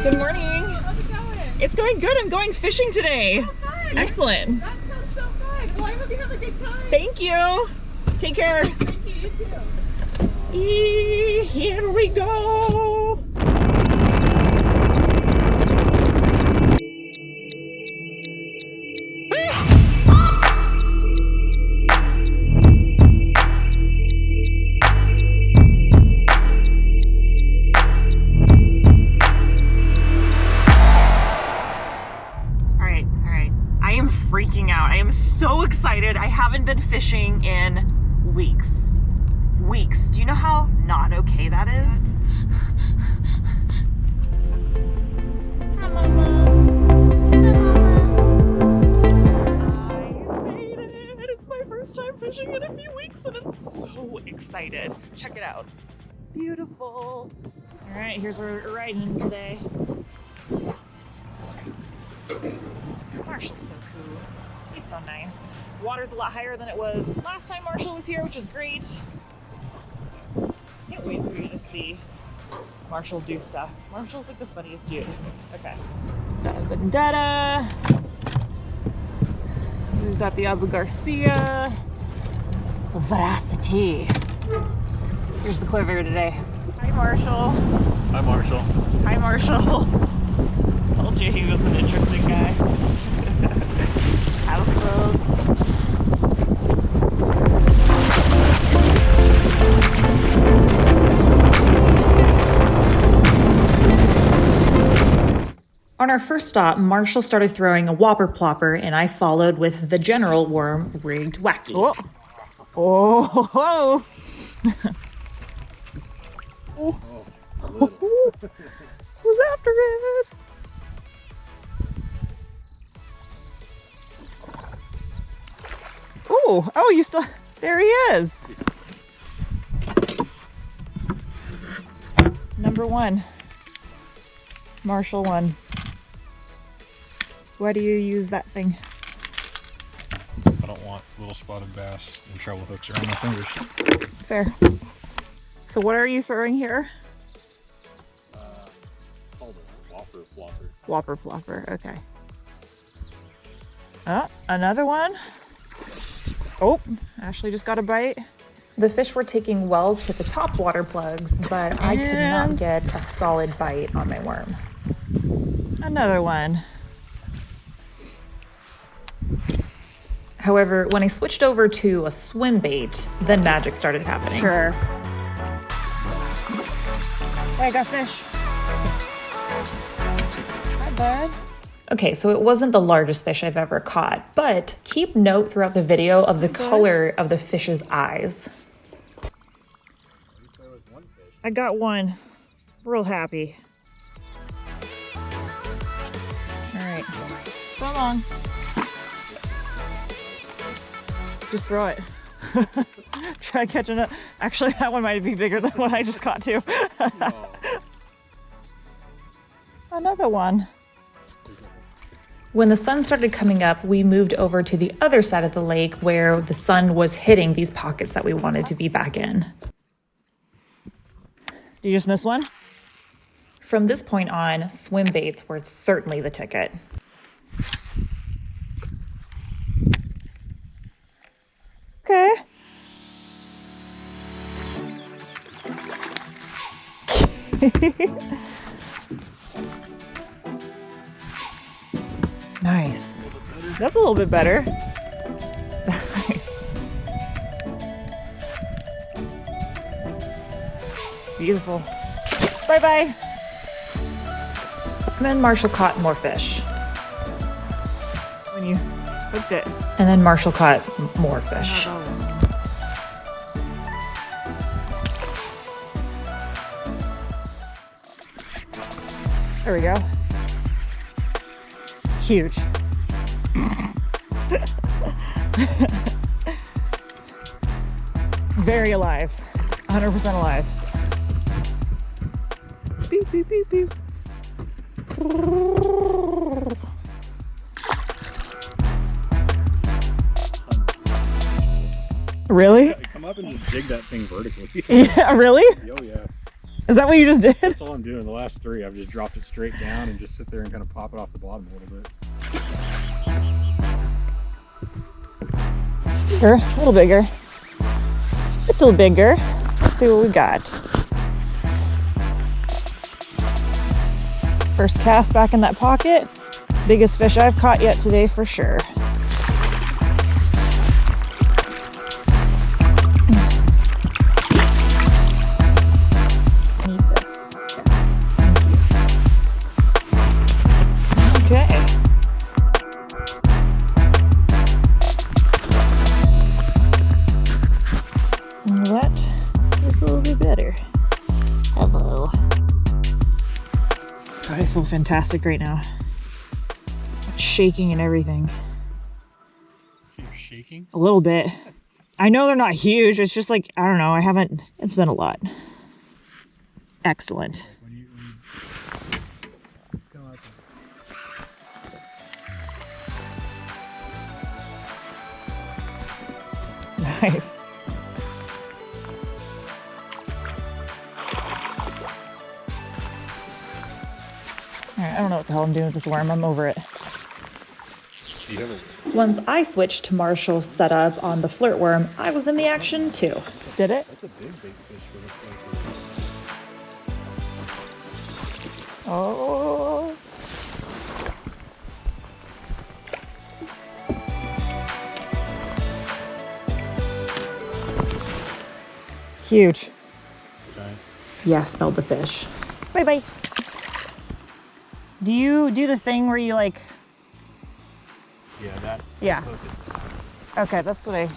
Good morning. How's it going? It's going good. I'm going fishing today. Oh, fun. Excellent. That sounds so fun. Well, I hope you have a good time. Thank you. Take care. Thank you. You too. Here we go. Freaking out. I am so excited. I haven't been fishing in weeks. Do you know how not okay that is? Hi, Mama. I made it. It's my first time fishing in a few weeks and I'm so excited. Check it out. Beautiful. All right, here's where we're riding today. Marshall's so cool. He's so nice. Water's a lot higher than it was last time Marshall was here, which is great. Can't wait for you to see Marshall do stuff. Marshall's like the funniest dude. Okay. Got a Vendetta. We've got the Abu Garcia. The Veracity. Here's the quiver today. Hi, Marshall. Hi, Marshall. Hi, Marshall. Told you he was an interesting guy. Houseboats. On our first stop, Marshall started throwing a whopper plopper and I followed with the general worm rigged wacky. Oh, oh, oh. Oh. Who's after it? Oh, you saw, there he is. Number one, Marshall one. Why do you use that thing? I don't want little spotted bass and treble hooks around my fingers. Fair. So what are you throwing here? Whopper flopper. Whopper flopper, okay. Oh, another one. Oh, Ashley just got a bite. The fish were taking well to the top water plugs, but I could not get a solid bite on my worm. Another one. However, when I switched over to a swim bait, then magic started happening. Sure. Hey, I got fish. Hi, bud. Okay, so it wasn't the largest fish I've ever caught, but keep note throughout the video of the color of the fish's eyes. I got one. Real happy. All right, so long. Just throw it. Try catching it. Actually, that one might be bigger than what I just caught too. Another one. When the sun started coming up, we moved over to the other side of the lake where the sun was hitting these pockets that we wanted to be back in. Did you just miss one? From this point on, swim baits were certainly the ticket. Okay. Nice. That's a little bit better. Nice. Beautiful. Bye-bye. And then Marshall caught more fish. When you hooked it. And then Marshall caught more fish. There we go. Huge. Very alive. 100% alive. Beep, beep, beep, beep. Really? Yeah, come up and just jig that thing vertically. Yeah, really? Oh yeah. Is that what you just did? That's all I'm doing. The last 3, I've just dropped it straight down and just sit there and kind of pop it off the bottom a little bit. Bigger, a little bigger. Little bigger. Let's see what we got. First cast back in that pocket. Biggest fish I've caught yet today for sure. Fantastic right now. Shaking and everything. So you're shaking? A little bit. I know they're not huge. It's just like, I don't know. It's been a lot. Excellent. Nice. I don't know what the hell I'm doing with this worm. I'm over it. Once I switched to Marshall's setup on the flirt worm, I was in the action too. Did it? That's a big fish for this place. Oh. Huge. Okay. Yeah, smelled the fish. Bye-bye. Do you do the thing where you like... Yeah, that. Yeah. Okay, that's what I...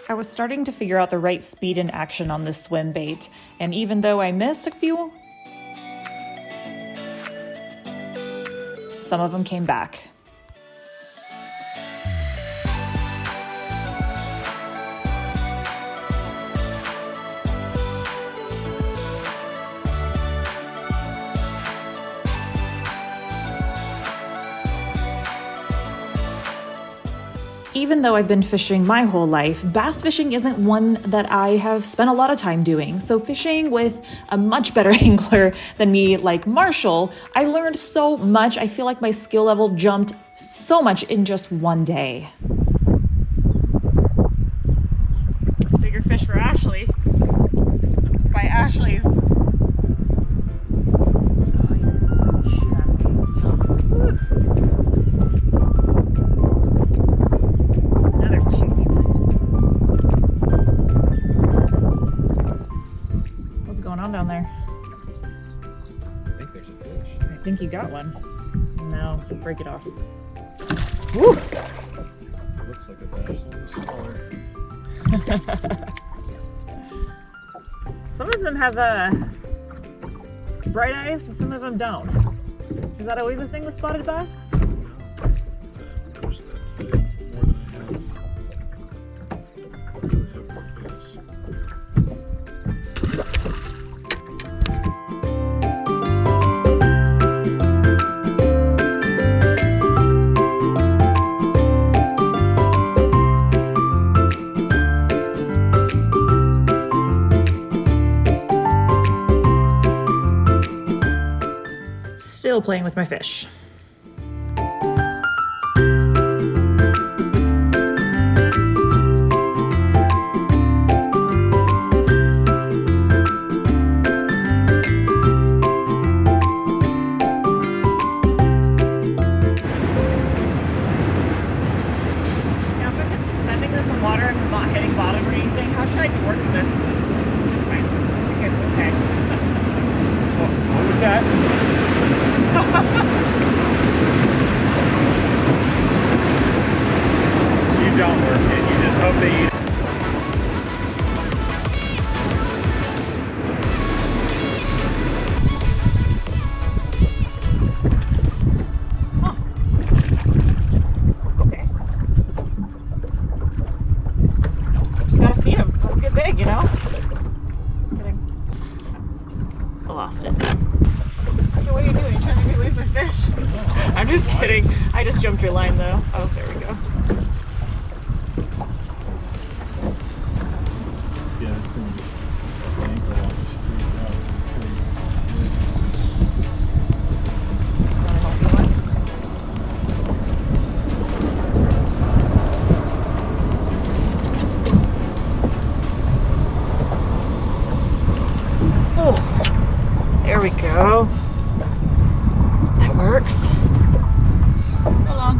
I was starting to figure out the right speed and action on this swim bait, and even though I missed a few, some of them came back. Even though I've been fishing my whole life, bass fishing isn't one that I have spent a lot of time doing. So fishing with a much better angler than me, like Marshall, I learned so much. I feel like my skill level jumped so much in just one day. Bigger fish for Ashley. By Ashley's. Down there. I think there's a fish. I think you got one. No, break it off. Woo! It looks like a bass, a little smaller. Some of them have bright eyes, and some of them don't. Is that always a thing with spotted bass? No, I've noticed that today more than I have. I really have one bass. Still playing with my fish. What was that? Just kidding. I just jumped your line though. Oh, there we go. Yeah, this thing just ankle off. She freaks out. Wanna help you one? Oh, there we go. That works. So long.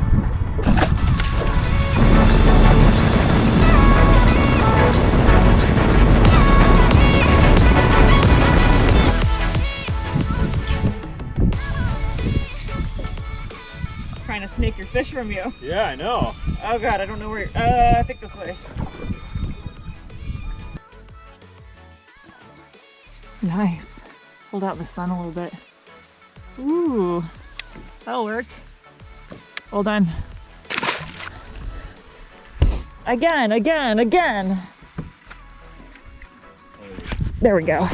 Trying to snake your fish from you. Yeah, I know. Oh god, I don't know where. I think this way. Nice. Hold out the sun a little bit. Ooh, that'll work. Well done. Again. There we go.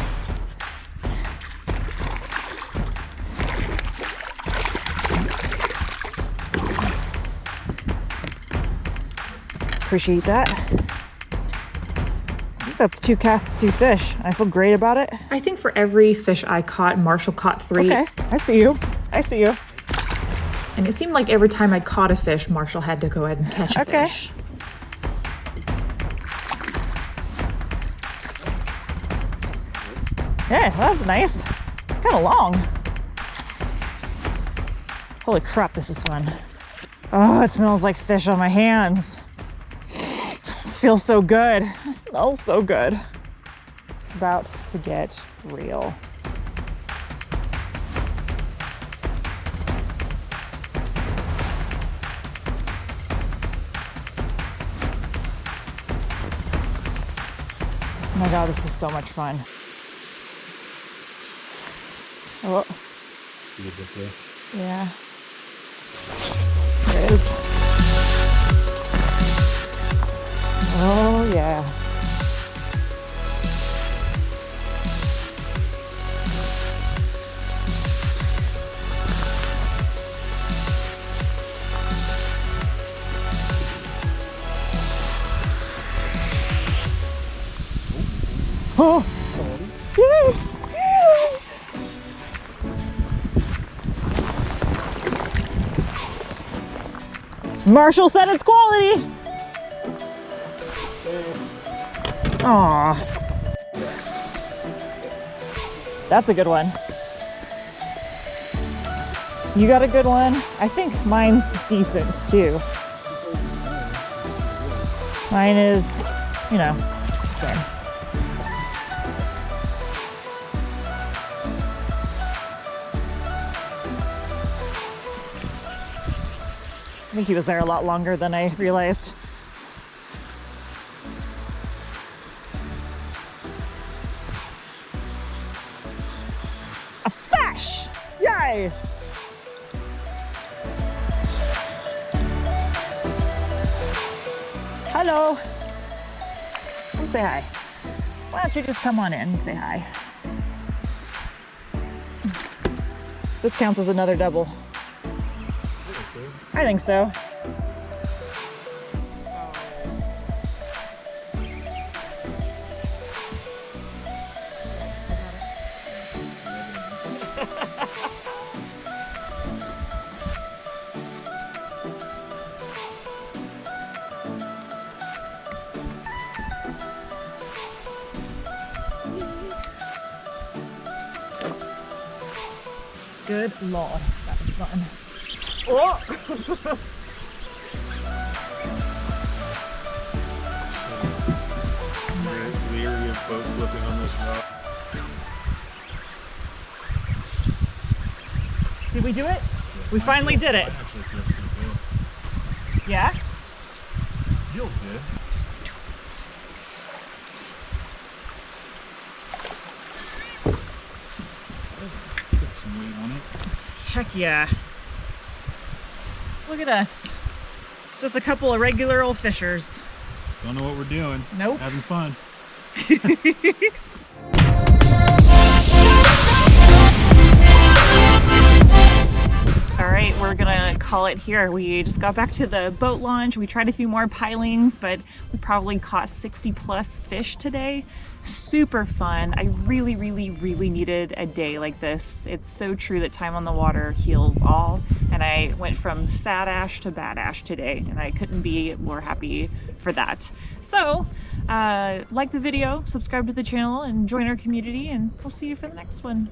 Appreciate that. I think that's 2 casts, 2 fish. I feel great about it. I think for every fish I caught, Marshall caught 3. Okay, I see you. And it seemed like every time I caught a fish, Marshall had to go ahead and catch a fish. Yeah, that was nice. Kind of long. Holy crap, this is fun. Oh, it smells like fish on my hands. Feels so good. It smells so good. It's about to get real. Oh my god, this is so much fun. Oh. Yeah. There it is. Oh yeah. Oh! Yay! Marshall said it's quality! Aw. That's a good one. You got a good one? I think mine's decent too. Mine is, you know, same. I think he was there a lot longer than I realized. A fish! Yay! Hello. Come say hi. Why don't you just come on in and say hi? This counts as another double. I think so. Good lord, that was fun. Oh! Leery of boat flipping on this rock. Did we do it? We finally did it. Yeah? Feels good. Got some weight on it. Heck yeah. Look at us. Just a couple of regular old fishers. Don't know what we're doing. Nope. Having fun. All right, we're gonna call it here. We just got back to the boat launch. We tried a few more pilings, but we probably caught 60 plus fish today. Super fun. I really needed a day like this. It's so true that time on the water heals all. And I went from sad ash to bad ash today, and I couldn't be more happy for that. So like the video, subscribe to the channel, and join our community, and we'll see you for the next one.